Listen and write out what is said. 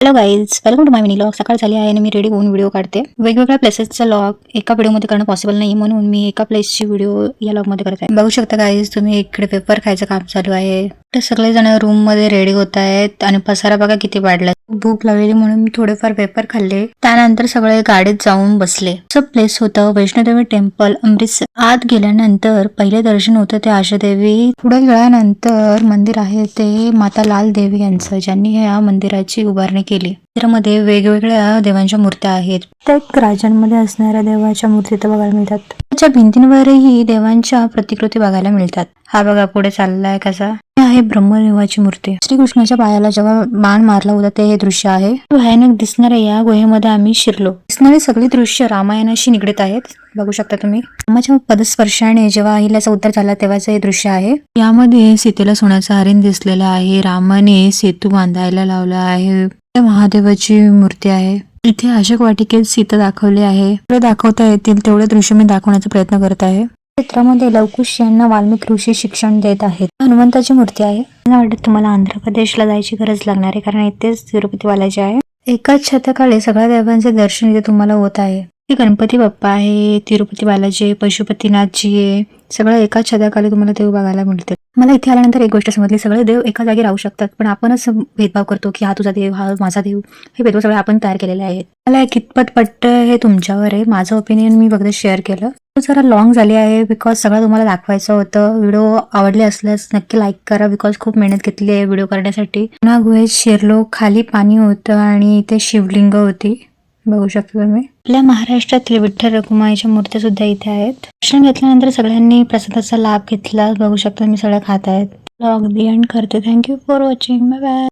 Hello guys, welcome to my mini vlog. सकाळ झाली आहे आणि मी रेडी होऊन व्हिडिओ काढते. वेगवेगळ्या प्लेसेसचा लॉग एका व्हिडिओमध्ये करणं पॉसिबल नाही, म्हणून मी एका प्लेसची व्हिडिओ या लॉगमध्ये करत आहे. बघू शकता गाईज तुम्ही, इकडे पेपर खायचं काम चालू आहे. तर सगळे जण रूम मध्ये रेडी होत आहेत आणि पसारा बघा किती वाढलाय. भूक लागलेली म्हणून मी थोडेफार पेपर खाल्ले. त्यानंतर सगळे गाडीत जाऊन बसले. असं प्लेस होतं वैष्णोदेवी टेम्पल, अमृतसर. आत गेल्यानंतर पहिले दर्शन होतं ते आशादेवी. पुढे गेल्यानंतर मंदिर आहे ते माता लाल देवी यांचं, ज्यांनी या मंदिराची उभारणी केली. मंदिरामध्ये वेगवेगळ्या देवांच्या मूर्त्या आहेत. प्रत्येक राज्यांमध्ये असणाऱ्या देवाच्या मूर्ती इथं बघायला मिळतात. त्याच्या भिंतींवरही देवांच्या प्रतिकृती बघायला मिळतात. हा बघा पुढे चाललाय कसा. हे आहे ब्रह्मदेवाची मूर्ती. श्रीकृष्णाच्या पायाला जेव्हा बाण मारला होता ते हे दृश्य आहे. भयानक दिसणाऱ्या या गुहेमध्ये आम्ही शिरलो. दिसणारी सगळी दृश्य रामायणाशी निगडीत आहेत. बघू शकता तुम्ही. रामाच्या पदस्पर्शाने जेव्हा अहिल्याचा उद्धार झाला तेव्हाचं हे दृश्य आहे. यामध्ये सीतेला सोन्याचा हरिण दिसलेला आहे. रामाने सेतू बांधायला लावला आहे. महादेवाची मूर्ती आहे. इथे अशोक वाटिकेत सीता दाखवली आहे. दाखवता येतील तेवढे दृश्य मी दाखवण्याचा प्रयत्न करत आहे. चित्रामध्ये लवकुश यांना वाल्मिक ऋषी शिक्षण देत आहेत. हनुमंताची मूर्ती आहे. मला वाटतं तुम्हाला आंध्र प्रदेशला जायची गरज लागणार आहे, कारण इथेच तिरुपती बालाजी आहे. एकाच छताखाली सगळ्या देवांचे दर्शन इथे तुम्हाला होत आहे. गणपती बाप्पा आहे, तिरुपती बालाजी, पशुपतीनाथजी आहे. सगळं एकाच छताखाली तुम्हाला देव बघायला मिळते. मला इथे आल्यानंतर एक गोष्ट समजली, सगळे देव एका जागी राहू शकतात, पण आपणच भेदभाव करतो की हा तुझा देव, हा माझा देव. हे भेदभाव सगळे आपण तयार केलेले आहेत. मला कितपत पटतं हे तुमच्यावर आहे. माझं ओपिनियन मी फक्त शेअर केलं. जरा लॉंग झाली आहे बिकॉज सगळं तुम्हाला दाखवायचं होतं. व्हिडिओ आवडले असल्यास नक्की लाईक करा, बिकॉज खूप मेहनत घेतली आहे व्हिडिओ करण्यासाठी. पुन्हा गुहेत शिरलो, खाली पाणी होतं आणि इथे शिवलिंग होती. बघू शकता तुम्ही. आपल्या महाराष्ट्रातील विठ्ठल रखुमाईच्या मूर्त्या सुद्धा इथे आहेत. दर्शन घेतल्यानंतर सगळ्यांनी प्रसादाचा लाभ घेतला. बघू शकता मी सगळं खात आहेत. ब्लॉग दी एंड करते. Thank you for watching. Bye bye.